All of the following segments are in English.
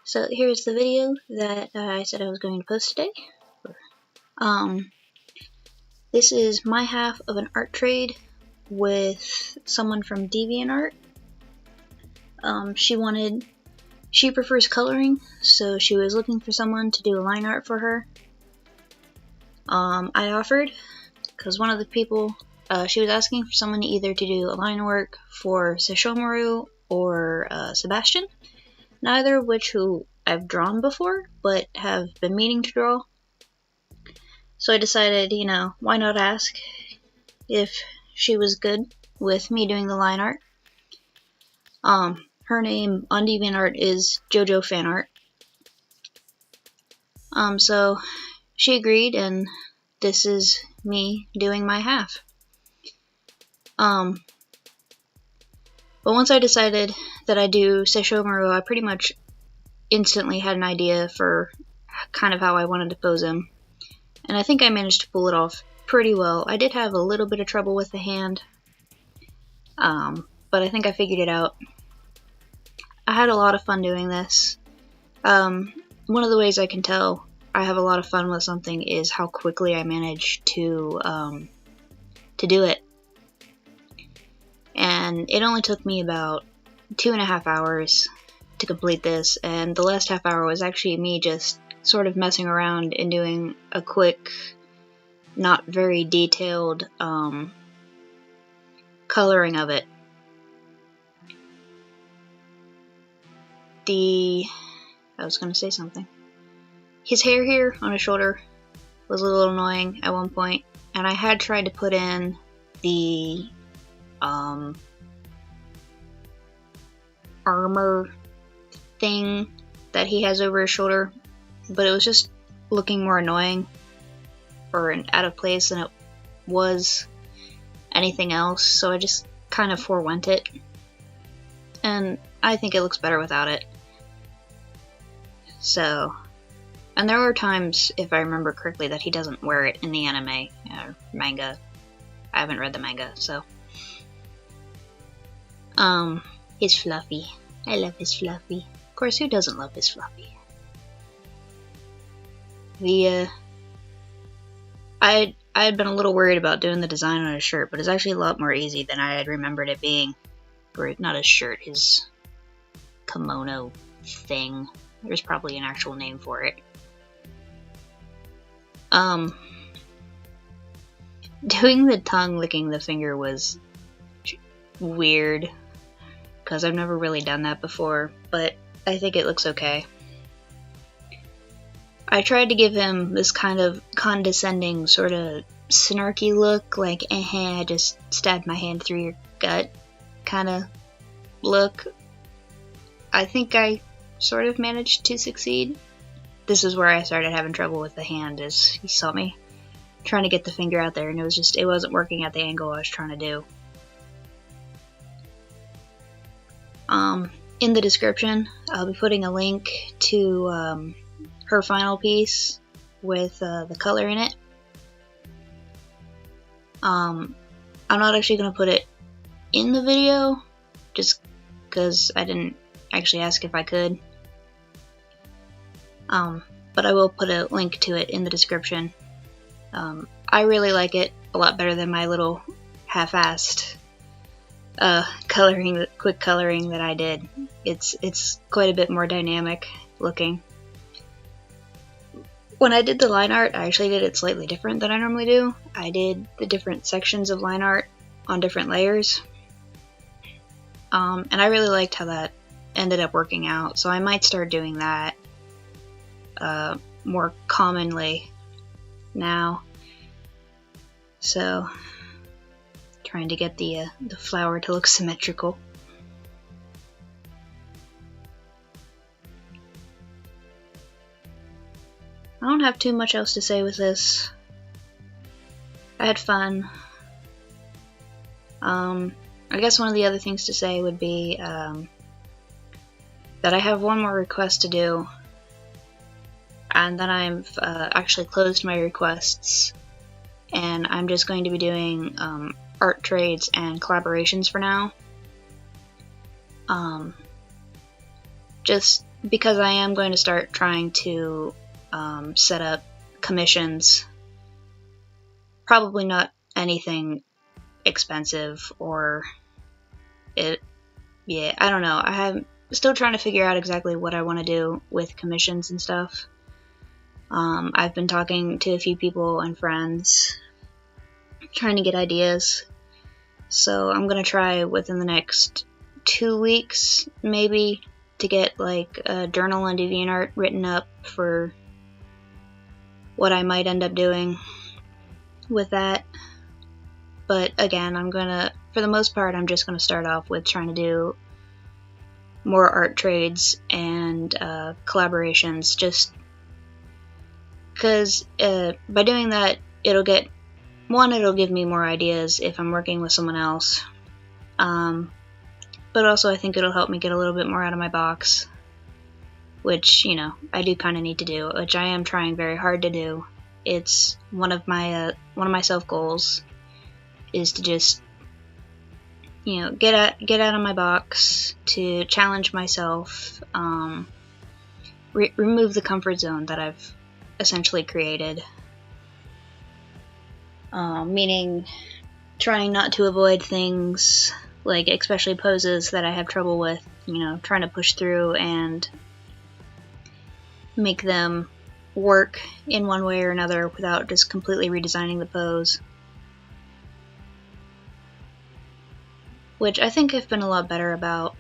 So here's the video that I said I was going to post today. This is my half of an art trade with someone from DeviantArt. She prefers coloring, so she was looking for someone to do a line art for her. I offered, because one of the people, she was asking for someone either to do a line work for Sesshomaru or Sebastian, neither of which who I've drawn before, but have been meaning to draw. So I decided, why not ask if she was good with me doing the line art. Her name on DeviantArt is JoJo Fanart. So she agreed, and this is me doing my half. But once I decided that I do Sesshomaru, I pretty much instantly had an idea for kind of how I wanted to pose him. And I think I managed to pull it off pretty well. I did have a little bit of trouble with the hand, but I think I figured it out. I had a lot of fun doing this. One of the ways I can tell I have a lot of fun with something is how quickly I manage to do it. And it only took me about 2.5 hours to complete this, and the last half hour was actually me just sort of messing around and doing a quick, not very detailed coloring of it. I was going to say something. His hair here on his shoulder was a little annoying at one point, and I had tried to put in the armor thing that he has over his shoulder, but it was just looking more annoying or out of place than it was anything else, so I just kind of forewent it, and I think it looks better without it. So, and there are times, if I remember correctly, that he doesn't wear it in the anime or manga. I haven't read the manga, so. His Fluffy. I love his Fluffy. Of course, who doesn't love his Fluffy? I had been a little worried about doing the design on his shirt, but it's actually a lot more easy than I had remembered it being. Or not his shirt, his kimono thing. There's probably an actual name for it. Doing the tongue licking the finger was weird, because I've never really done that before, but I think it looks okay. I tried to give him this kind of condescending, sort of snarky look, like, I just stabbed my hand through your gut kind of look. I think I sort of managed to succeed. This is where I started having trouble with the hand, as he saw me trying to get the finger out there, and it wasn't working at the angle I was trying to do. In the description, I'll be putting a link to her final piece with the color in it. I'm not actually going to put it in the video, just because I didn't actually ask if I could. But I will put a link to it in the description. I really like it a lot better than my little half-assed quick coloring that I did. It's quite a bit more dynamic looking. When I did the line art, I actually did it slightly different than I normally do. I did the different sections of line art on different layers. And I really liked how that ended up working out, so I might start doing that more commonly now. So, trying to get the flower to look symmetrical. I don't have too much else to say with this. I had fun. I guess one of the other things to say would be that I have one more request to do, and then I've actually closed my requests, and I'm just going to be doing art trades and collaborations for now. Just because I am going to start trying to set up commissions. Probably not anything expensive or it. Yeah, I don't know. I'm still trying to figure out exactly what I want to do with commissions and stuff. I've been talking to a few people and friends, trying to get ideas. So I'm gonna try within the next 2 weeks, maybe, to get like a journal and DeviantArt written up for what I might end up doing with that. But again, for the most part, I'm just gonna start off with trying to do more art trades and collaborations, just because by doing that, it'll give me more ideas if I'm working with someone else. But also I think it'll help me get a little bit more out of my box, which, you know, I do kind of need to do, which I am trying very hard to do. It's one of my self goals is to just, you know, get out of my box, to challenge myself, remove the comfort zone that I've essentially created. Meaning trying not to avoid things, like especially poses that I have trouble with, you know, trying to push through and make them work in one way or another without just completely redesigning the pose. Which I think I've been a lot better about.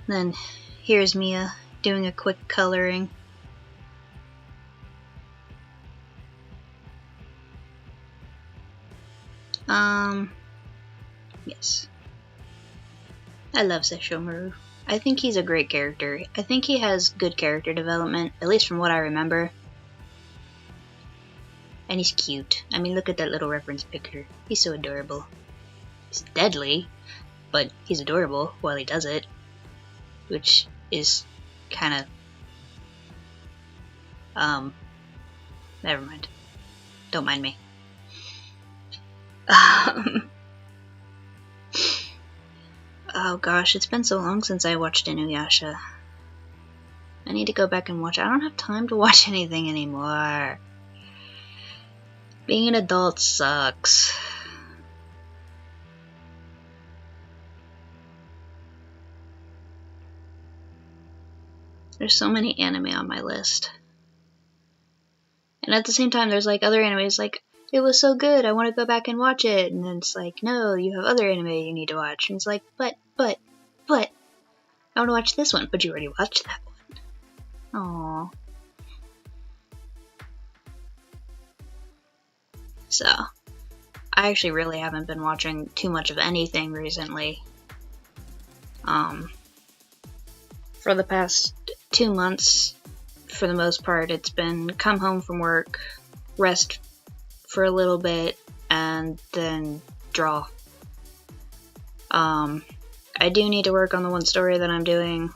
Then here's Mia doing a quick coloring. Yes. I love Sesshomaru. I think he's a great character. I think he has good character development, at least from what I remember. And he's cute. I mean, look at that little reference picture. He's so adorable. He's deadly, but he's adorable while he does it, which is kind of, never mind. Don't mind me. Oh gosh, it's been so long since I watched Inuyasha. I need to go back and watch it. I don't have time to watch anything anymore. Being an adult sucks. There's so many anime on my list. And at the same time, there's like other animes like, it was so good, I want to go back and watch it. And then it's like, no, you have other anime you need to watch. And it's like, but, I want to watch this one. But you already watched that one. Aww. So, I actually really haven't been watching too much of anything recently. For the past 2 months, for the most part, it's been come home from work, rest for a little bit, and then draw. I do need to work on the one story that I'm doing.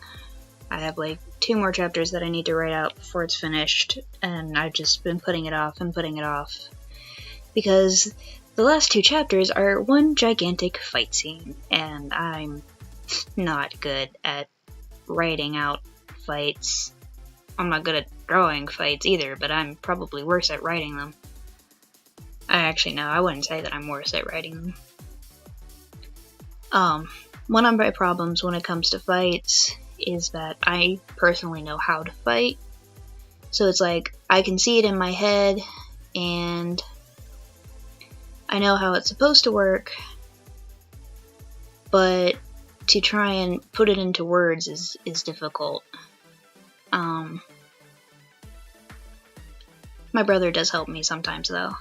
I have like 2 more chapters that I need to write out before it's finished, and I've just been putting it off and putting it off. Because the last 2 chapters are one gigantic fight scene, and I'm not good at writing out fights. I'm not good at drawing fights either, but I'm probably worse at writing them. Actually, no, I wouldn't say that I'm worse at writing them. One of my problems when it comes to fights is that I personally know how to fight. So it's like, I can see it in my head, and I know how it's supposed to work, but to try and put it into words is difficult. My brother does help me sometimes though,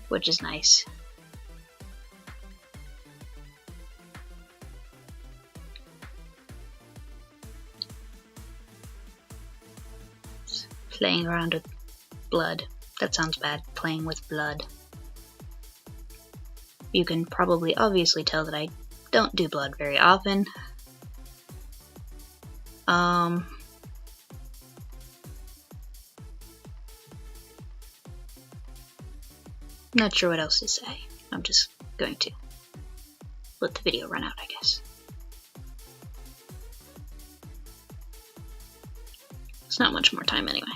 which is nice. Playing around with blood. That sounds bad. Playing with blood. You can probably obviously tell that I don't do blood very often. Not sure what else to say. I'm just going to let the video run out, I guess. It's not much more time anyway.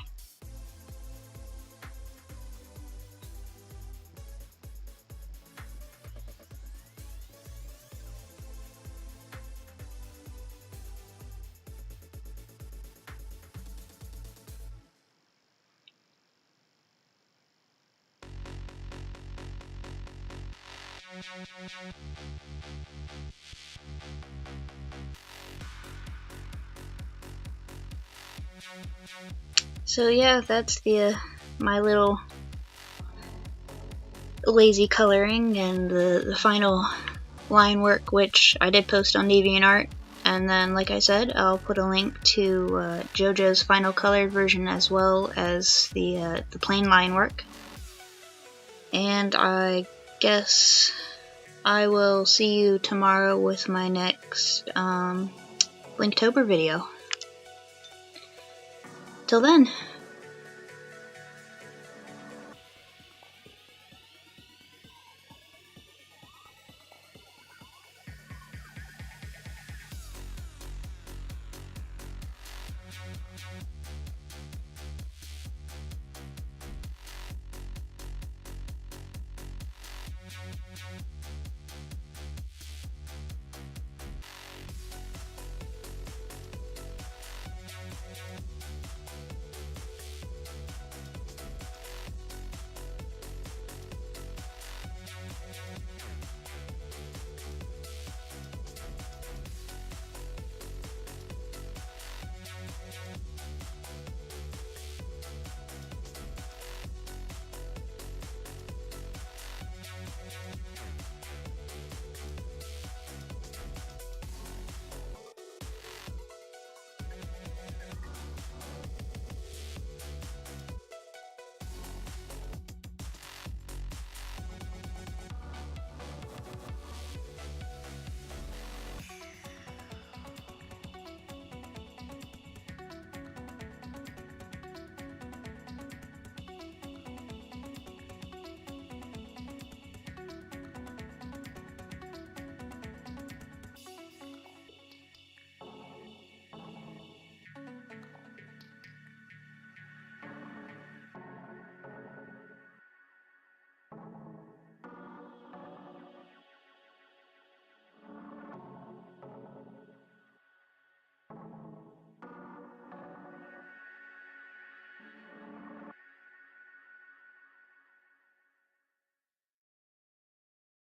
So yeah, that's the my little lazy coloring and the final line work, which I did post on DeviantArt. And then, like I said, I'll put a link to JoJo's final colored version as well as the plain line work. And I guess I will see you tomorrow with my next Linktober video. Till then.